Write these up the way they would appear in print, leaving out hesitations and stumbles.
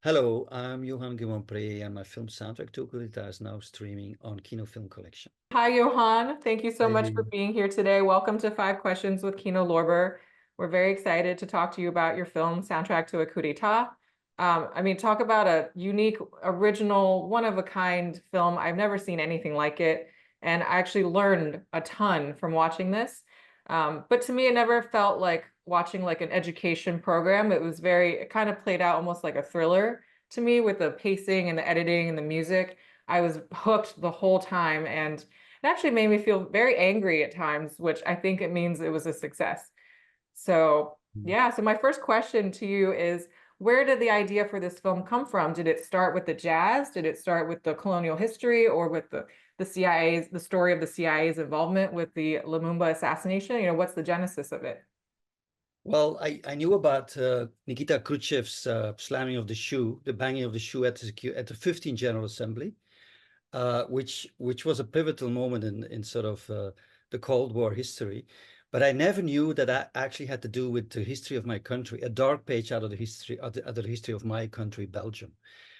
Hello, I'm Johan Grimonprez, and my film soundtrack to Coup is now streaming on Kino Film Collection. Hi, Johan. Thank you so much for Hey. being here today. Welcome to Five Questions with Kino Lorber. We're very excited to talk to you about your film, Soundtrack to a Coup d'etat. Talk about a unique, original, one-of-a-kind film. I've never seen anything like it, and I actually learned a ton from watching this. But to me, it never felt like watching like an education program. It kind of played out almost like a thriller to me with the pacing and the editing and the music. I was hooked the whole time, and it actually made me feel very angry at times, which I think it means it was a success. So, yeah, so my first question to you is, where did the idea for this film come from? Did it start with the jazz? Did it start with the colonial history, or with the CIA's, the story of the CIA's involvement with the Lumumba assassination? What's the genesis of it? Well, I knew about Nikita Khrushchev's slamming of the shoe, the banging of the shoe at the 15th General Assembly, which was a pivotal moment in sort of the Cold War history. But I never knew that that actually had to do with the history of my country, a dark page out of the history of the history of my country, Belgium.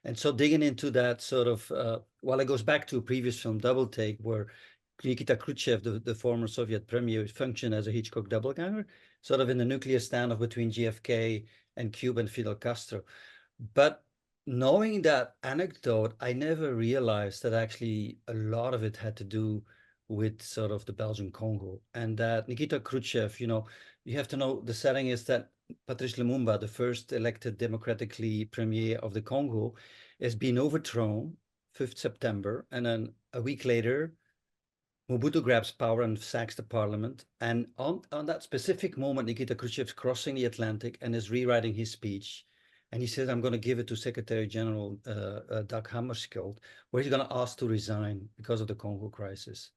And so digging into that sort of, well, it goes back to a previous film, Double Take, where Nikita Khrushchev, the former Soviet premier, functioned as a Hitchcock doubleganger, sort of in the nuclear standoff between JFK and Cuba and Fidel Castro. But knowing that anecdote, I never realized that actually a lot of it had to do with sort of the Belgian Congo. And that Nikita Khrushchev, you have to know the setting is that Patrice Lumumba, the first elected democratically premier of the Congo, is being overthrown 5th September. And then a week later, Mobutu grabs power and sacks the parliament. And on that specific moment, Nikita Khrushchev's crossing the Atlantic and is rewriting his speech. And he says, I'm going to give it to Secretary General Dag Hammarskjöld, where he's going to ask to resign because of the Congo crisis.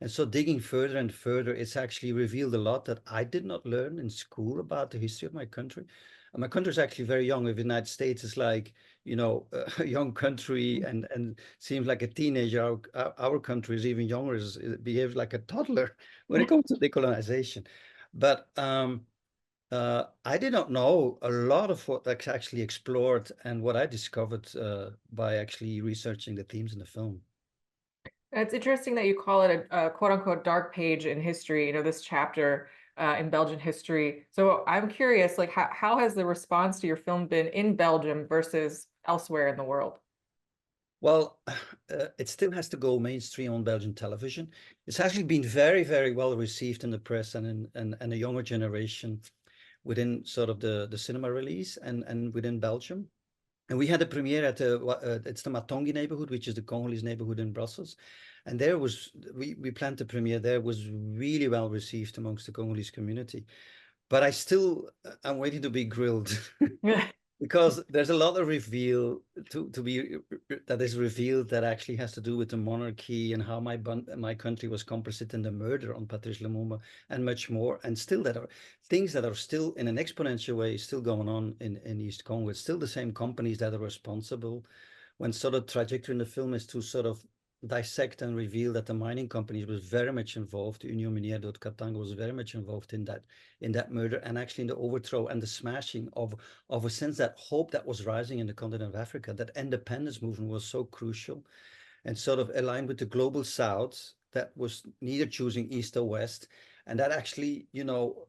And so digging further and further, it's actually revealed a lot that I did not learn in school about the history of my country. And my country is actually very young. The United States is like, a young country and seems like a teenager. Our country is even younger, it behaves like a toddler when it comes to decolonization. But I did not know a lot of what that's actually explored and what I discovered by actually researching the themes in the film. It's interesting that you call it a quote unquote dark page in history, this chapter in Belgian history. So I'm curious, like, how has the response to your film been in Belgium versus elsewhere in the world? Well, it still has to go mainstream on Belgian television. It's actually been very, very well received in the press and a younger generation within sort of the cinema release and within Belgium. And we had a premiere at it's the Matongi neighborhood, which is the Congolese neighborhood in Brussels. And there was, we planned the premiere there, was really well received amongst the Congolese community. But I'm waiting to be grilled because there's a lot of reveal to be that is revealed that actually has to do with the monarchy and how my country was complicit in the murder on Patrice Lumumba and much more. And still that are things that are still in an exponential way still going on in East Congo. It's still the same companies that are responsible when sort of trajectory in the film is to sort of dissect and reveal that the mining companies was very much involved. Union Minière de Katanga was very much involved in that murder and actually in the overthrow and the smashing of a sense that hope that was rising in the continent of Africa. That independence movement was so crucial and sort of aligned with the global South that was neither choosing East or West. And that actually,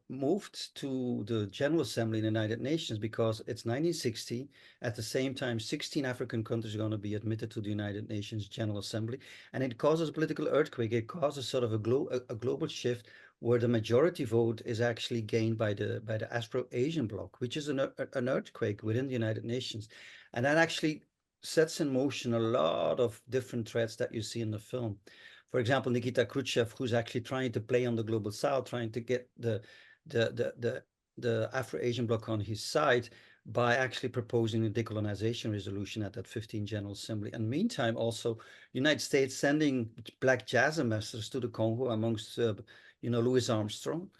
moved to the General Assembly in the United Nations because it's 1960. At the same time, 16 African countries are going to be admitted to the United Nations General Assembly. And it causes a political earthquake. It causes sort of a global shift where the majority vote is actually gained by the Afro-Asian bloc, which is an earthquake within the United Nations. And that actually sets in motion a lot of different threads that you see in the film. For example, Nikita Khrushchev, who's actually trying to play on the global South, trying to get the Afro-Asian bloc on his side by actually proposing a decolonization resolution at that 15th General Assembly. And meantime, also, United States sending black jazz ambassadors to the Congo amongst, Louis Armstrong,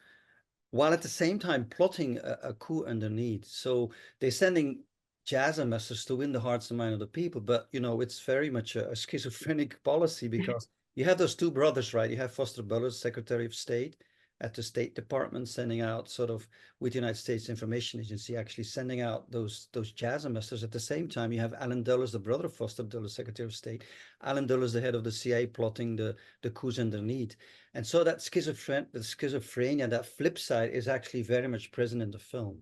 while at the same time plotting a coup underneath. So they're sending jazz ambassadors to win the hearts and minds of the people, but it's very much a schizophrenic policy because you have those two brothers, right? You have Foster Dulles, Secretary of State, at the State Department, sending out sort of with the United States Information Agency, actually sending out those jazz ambassadors. At the same time, you have Alan Dulles, the brother of Foster Dulles, Secretary of State. Alan Dulles, the head of the CIA, plotting the coups underneath. And so that schizophrenia, that flip side, is actually very much present in the film,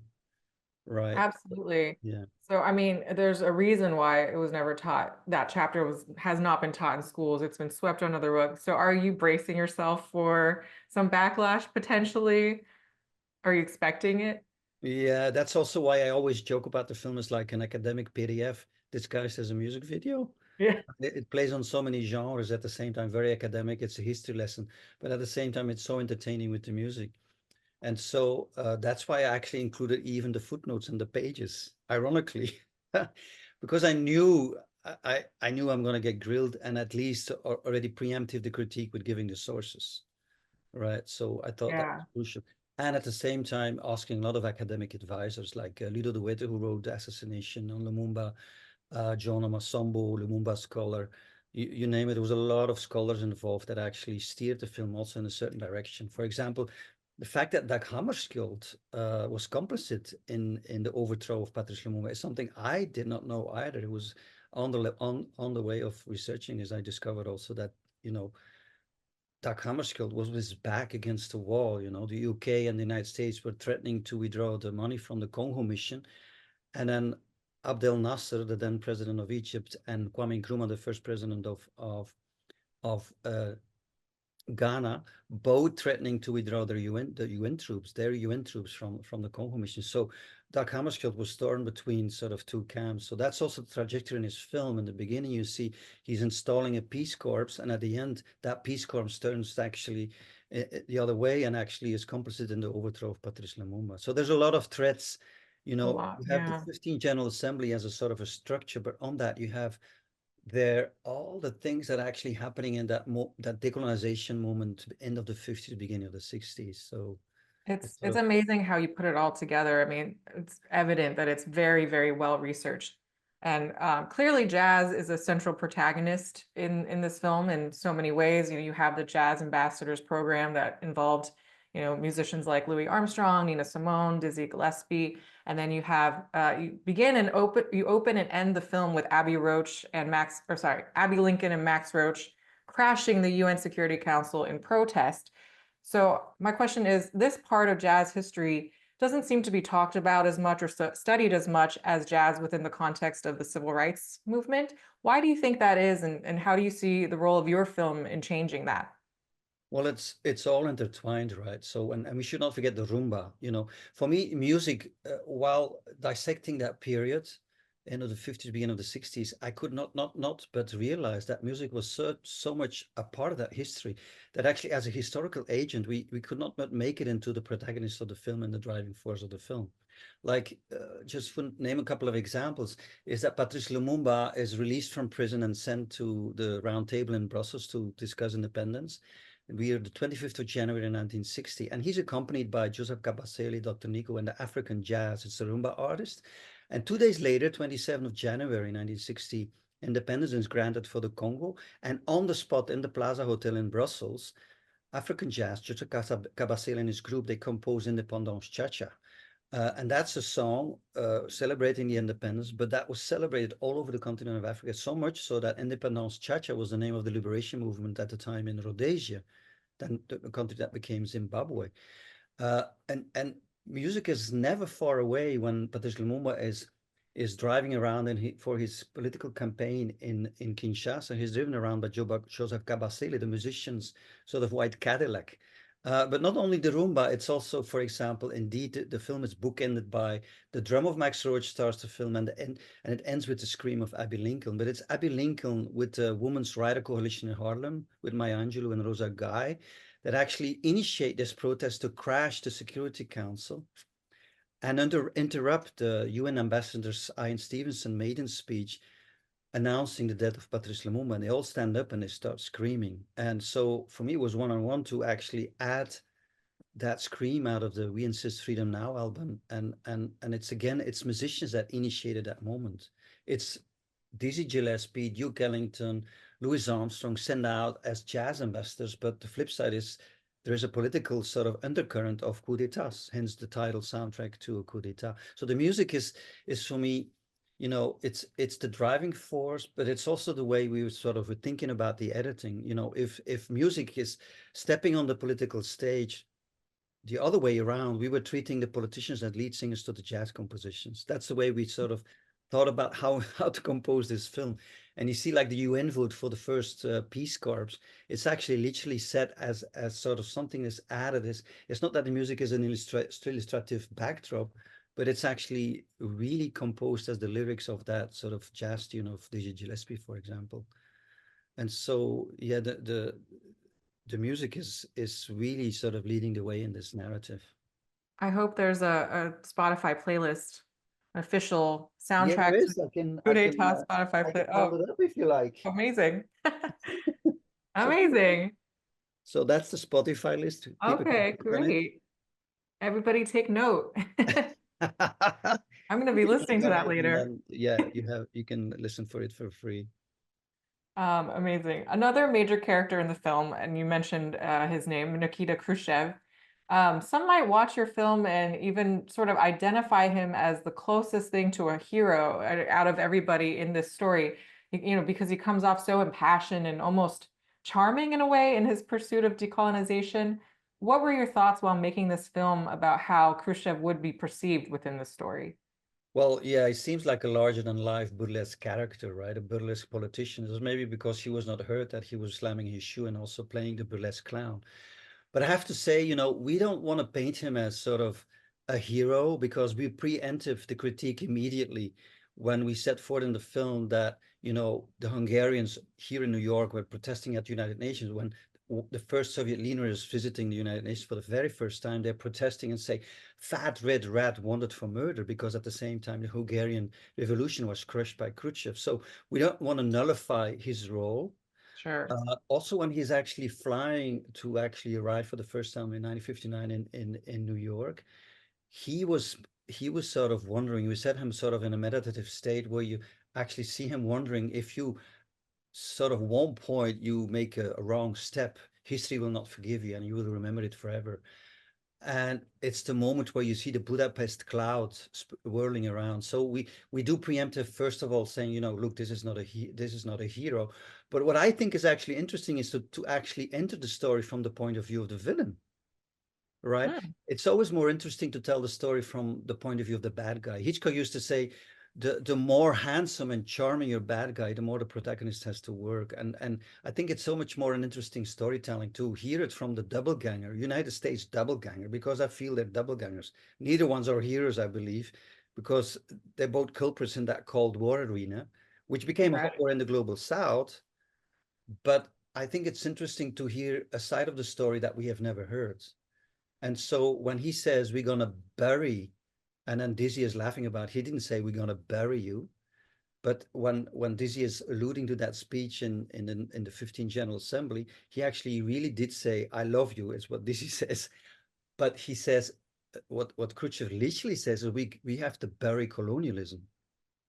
right? Absolutely. Yeah. So, I mean, there's a reason why it was never taught. That chapter has not been taught in schools. It's been swept under the rug. So are you bracing yourself for some backlash potentially? Are you expecting it? Yeah, that's also why I always joke about the film as like an academic PDF disguised as a music video. Yeah. It plays on so many genres at the same time, very academic. It's a history lesson, but at the same time, it's so entertaining with the music. And so that's why I actually included even the footnotes and the pages, ironically, because I knew I knew I'm going to get grilled, and at least already preemptive the critique with giving the sources, right? So I thought that was Yeah. crucial. And at the same time, asking a lot of academic advisors like Ludo de Witte, who wrote The Assassination on Lumumba, John Amasombo, Lumumba scholar, you name it. There was a lot of scholars involved that actually steered the film also in a certain direction. For example, the fact that Dag Hammarskjöld was complicit in the overthrow of Patrice Lumumba is something I did not know either. It was on the way of researching this, I discovered also that, you know, Dag Hammarskjöld was with his back against the wall. You know, the UK and the United States were threatening to withdraw the money from the Congo mission, and then Abdel Nasser, the then president of Egypt, and Kwame Nkrumah, the first president of Ghana, both threatening to withdraw the UN troops from the Congo mission. So Dag Hammarskjöld was torn between sort of two camps. So that's also the trajectory in his film. In the beginning, you see he's installing a peace corps, and at the end, that peace corps turns actually the other way and actually is complicit in the overthrow of Patrice Lumumba. So there's a lot of threats. You A know, lot. you have the Yeah. 15th General Assembly as a sort of a structure, but on that you have there all the things that are actually happening in that decolonization moment, end of the 50s, beginning of the 60s. So it's It's amazing how you put it all together. I mean, it's evident that it's very, very well researched. And clearly jazz is a central protagonist in this film in so many ways. You know, you have the Jazz Ambassadors program that involved, you know, musicians like Louis Armstrong, Nina Simone, Dizzy Gillespie. And then you have, you open and end the film with Abbey Roach and Abbey Lincoln and Max Roach crashing the UN Security Council in protest. So my question is, this part of jazz history doesn't seem to be talked about as much or studied as much as jazz within the context of the civil rights movement. Why do you think that is, and how do you see the role of your film in changing that? Well, it's all intertwined, right? So, and we should not forget the rumba. You know, for me, music, while dissecting that period, end of the 50s, beginning of the 60s, I could not but realize that music was so much a part of that history that actually, as a historical agent, we could not but make it into the protagonist of the film and the driving force of the film. Like, just to name a couple of examples, is that Patrice Lumumba is released from prison and sent to the round table in Brussels to discuss independence. We are the 25th of January 1960, and he's accompanied by Joseph Kabasele, Dr. Nico, and the African Jazz. It's a rumba artist. And 2 days later, 27th of January 1960, independence is granted for the Congo. And on the spot in the Plaza Hotel in Brussels, African Jazz, Joseph Kabasele and his group, they compose Independence Cha-Cha. And that's a song celebrating the independence, but that was celebrated all over the continent of Africa, so much so that Independence Cha-Cha was the name of the liberation movement at the time in Rhodesia, then the country that became Zimbabwe. And music is never far away when Patrice Lumumba is driving around for his political campaign in Kinshasa. He's driven around by Joseph Kabasele, the musician's sort of white Cadillac. But not only the rumba, it's also, for example, indeed, the film is bookended by the drum of Max Roach starts the film, and it ends with the scream of Abbey Lincoln. But it's Abbey Lincoln with the Women's Rider Coalition in Harlem, with Maya Angelou and Rosa Guy, that actually initiate this protest to crash the Security Council and interrupt the UN ambassador's Ian Stevenson maiden speech announcing the death of Patrice Lumumba, and they all stand up and they start screaming. And so for me, it was one-on-one to actually add that scream out of the We Insist Freedom Now album. And it's musicians that initiated that moment. It's Dizzy Gillespie, Duke Ellington, Louis Armstrong sent out as jazz ambassadors, but the flip side is there is a political sort of undercurrent of coup d'etats, hence the title soundtrack to a coup d'etat. So the music is for me, you know, it's the driving force, but it's also the way we were thinking about the editing. You know, if music is stepping on the political stage, the other way around, we were treating the politicians as lead singers to the jazz compositions. That's the way we sort of thought about how to compose this film. And you see, like the UN vote for the first Peace Corps, it's actually literally set as sort of something that's added. It's not that the music is an illustrative backdrop, but it's actually really composed as the lyrics of that sort of jazz tune of Dizzy Gillespie, for example. And so, yeah, the music is really sort of leading the way in this narrative. I hope there's a Spotify playlist, official Yeah, there soundtrack to is. Coup d'etat Spotify I can play. pull Oh, it up if you like. amazing. So, Amazing. so that's the Spotify list. People can Okay, click on it. great. Everybody take note. I'm going to be Click listening to on that it, and later. then yeah, you can listen for it for free. Amazing. Another major character in the film, and you mentioned his name, Nikita Khrushchev. Some might watch your film and even sort of identify him as the closest thing to a hero out of everybody in this story, you know, because he comes off so impassioned and almost charming in a way in his pursuit of decolonization. What were your thoughts while making this film about how Khrushchev would be perceived within the story? Well, yeah, he seems like a larger than life burlesque character, right? A burlesque politician. It was maybe because he was not hurt that he was slamming his shoe and also playing the burlesque clown. But I have to say, you know, we don't want to paint him as sort of a hero because we preempted the critique immediately when we set forth in the film that, you know, the Hungarians here in New York were protesting at the United Nations when the first Soviet leader is visiting the United Nations for the very first time. They're protesting and say, "Fat red rat wanted for murder," because at the same time the Hungarian revolution was crushed by Khrushchev. So we don't want to nullify his role. Sure. Also, when he's actually flying to actually arrive for the first time in 1959 in New York, he was he was sort of wondering. We set him sort of in a meditative state where you actually see him wondering if you sort of one point you make a wrong step, history will not forgive you and you will remember it forever. And it's the moment where you see the Budapest clouds whirling around. So we do preemptive, first of all, saying, you know, look, this is not a hero. But what I think is actually interesting is to actually enter the story from the point of view of the villain, right? Hmm. It's always more interesting to tell the story from the point of view of the bad guy. Hitchcock used to say, the more handsome and charming your bad guy, the more the protagonist has to work. And I think it's so much more an interesting storytelling to hear it from the double ganger, United States double ganger, because I feel they're double gangers. Neither ones are heroes, I believe, because they're both culprits in that Cold War arena, which became a hot Right. war in the global South. But I think it's interesting to hear a side of the story that we have never heard. And so when he says we're gonna bury, and then Dizzy is laughing about, he didn't say we're gonna bury you, but when Dizzy is alluding to that speech in the 15th General Assembly, he actually really did say I love you, is what Dizzy says. But he says what Khrushchev literally says is we have to bury colonialism.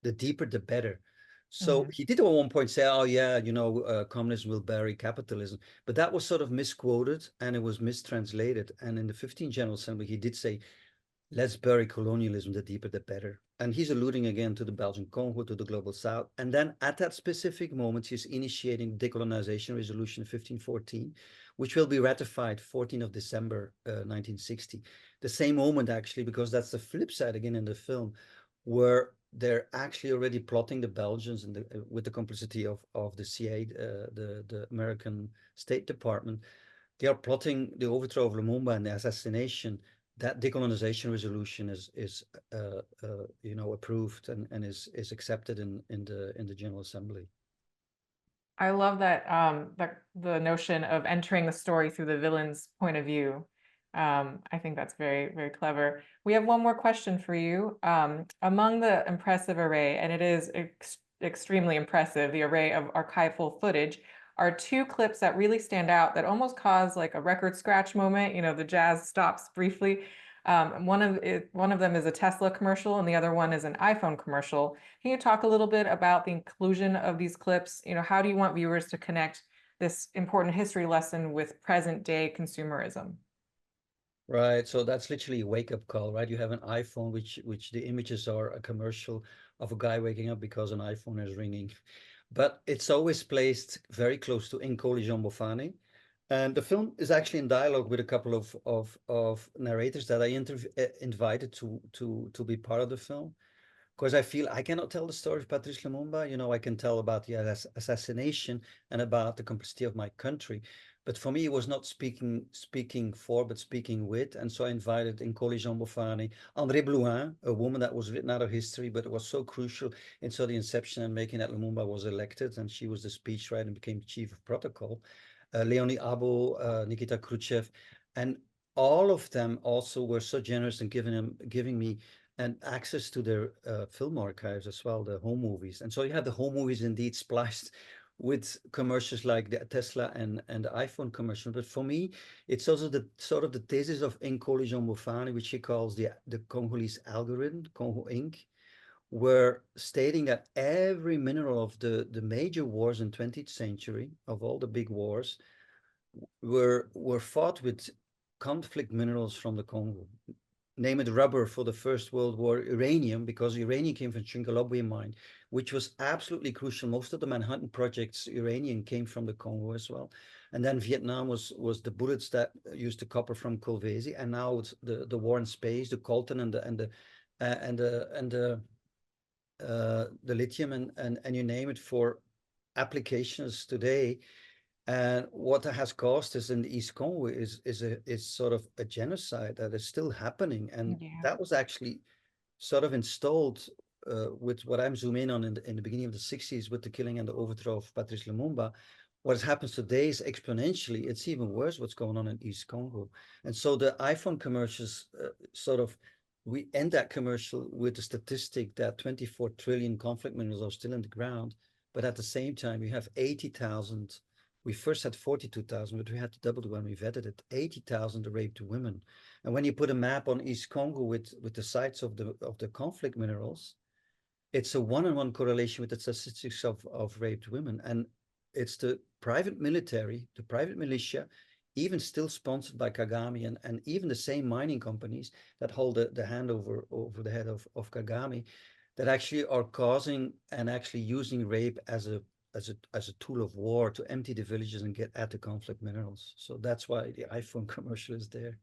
The deeper, the better. So Mhm. he did at one point say, "Oh yeah, you know, communism will bury capitalism," but that was sort of misquoted and it was mistranslated. And in the 15th General Assembly, he did say, "Let's bury colonialism. The deeper, the better." And he's alluding again to the Belgian Congo, to the global South. And then at that specific moment, he's initiating decolonization resolution 1514, which will be ratified 14th of December 1960. The same moment, actually, because that's the flip side again in the film, where they're actually already plotting the Belgians and with the complicity of the CIA, the American State Department. They are plotting the overthrow of Lumumba and the assassination. That decolonization resolution is you know, approved and is accepted in the General Assembly. I love that that the notion of entering the story through the villain's point of view. I think that's very, very clever. We have one more question for you. Among the impressive array, and it is extremely impressive, the array of archival footage, are two clips that really stand out that almost cause like a record scratch moment. You know, the jazz stops briefly. One of them is a Tesla commercial, and the other one is an iPhone commercial. Can you talk a little bit about the inclusion of these clips? You know, how do you want viewers to connect this important history lesson with present day consumerism. Right. So that's literally a wake-up call, right? You have an iPhone, which the images are a commercial of a guy waking up because an iPhone is ringing. But it's always placed very close to Nkoli Jean. And the film is actually in dialogue with a couple of narrators that I invited to be part of the film. Because I feel I cannot tell the story of Patrice Lumumba. You know, I can tell about the assassination and about the complicity of my country. But for me, it was not speaking for, but speaking with. And so I invited Nkoli Jean Bofani, André Blouin, a woman that was written out of history, but it was so crucial in so the inception and making that Lumumba was elected. And she was the speechwriter and became chief of protocol. Leonie Abo, Nikita Khrushchev. And all of them also were so generous in giving me and access to their film archives as well, the home movies. And so you have the home movies indeed spliced with commercials like the Tesla and the iPhone commercial. But for me, it's also the sort of the thesis of Nkoli Jean Bofani, which he calls the Congolese algorithm, Congo Inc., were stating that every mineral of the major wars in 20th century, of all the big wars, were fought with conflict minerals from the Congo. Name it rubber for the First World War, uranium, because uranium came from Chingalobwe mine, which was absolutely crucial. Most of the Manhattan Project's uranium came from the Congo as well. And then Vietnam was the bullets that used the copper from Kolwezi, and now it's the war in space, the coltan and the lithium and you name it for applications today. And what that has caused us in the East Congo is sort of a genocide that is still happening. And that was actually sort of installed with what I'm zooming in on in the beginning of the 60s with the killing and the overthrow of Patrice Lumumba. What happens today is exponentially, it's even worse what's going on in East Congo. And so the iPhone commercials we end that commercial with the statistic that 24 trillion conflict minerals are still in the ground. But at the same time, we have 80,000. We first had 42,000, but we had to double when we vetted it, 80,000 raped women. And when you put a map on East Congo with the sites of the conflict minerals, it's a one-on-one correlation with the statistics of raped women. And it's the private military, the private militia, even still sponsored by Kagame and even the same mining companies that hold the hand over the head of Kagame, that actually are causing and actually using rape as a tool of war to empty the villages and get at the conflict minerals. So that's why the iPhone commercial is there.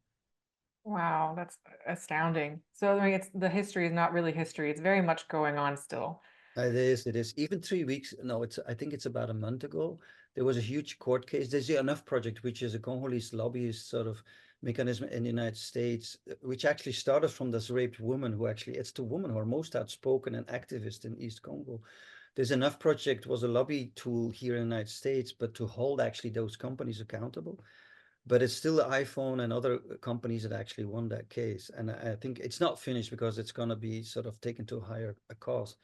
Wow, that's astounding. So I mean, the history is not really history. It's very much going on still. It is. Even 3 weeks, no, I think it's about a month ago, there was a huge court case. There's the Enough Project, which is a Congolese lobbyist sort of mechanism in the United States, which actually started from this raped woman who it's the woman who are most outspoken and activist in East Congo. There's Enough Project was a lobby tool here in the United States, but to hold actually those companies accountable. But it's still the iPhone and other companies that actually won that case. And I think it's not finished because it's going to be sort of taken to a higher cost.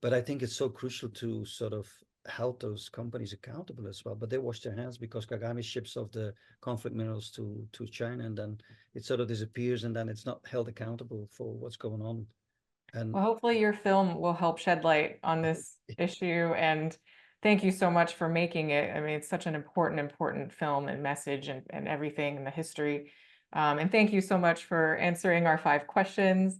But I think it's so crucial to sort of held those companies accountable as well. But they wash their hands because Kagame ships off the conflict minerals to China, and then it sort of disappears, and then it's not held accountable for what's going on. And well, hopefully your film will help shed light on this issue. And thank you so much for making it. I mean, it's such an important film and message and everything in the history. And thank you so much for answering our 5 questions.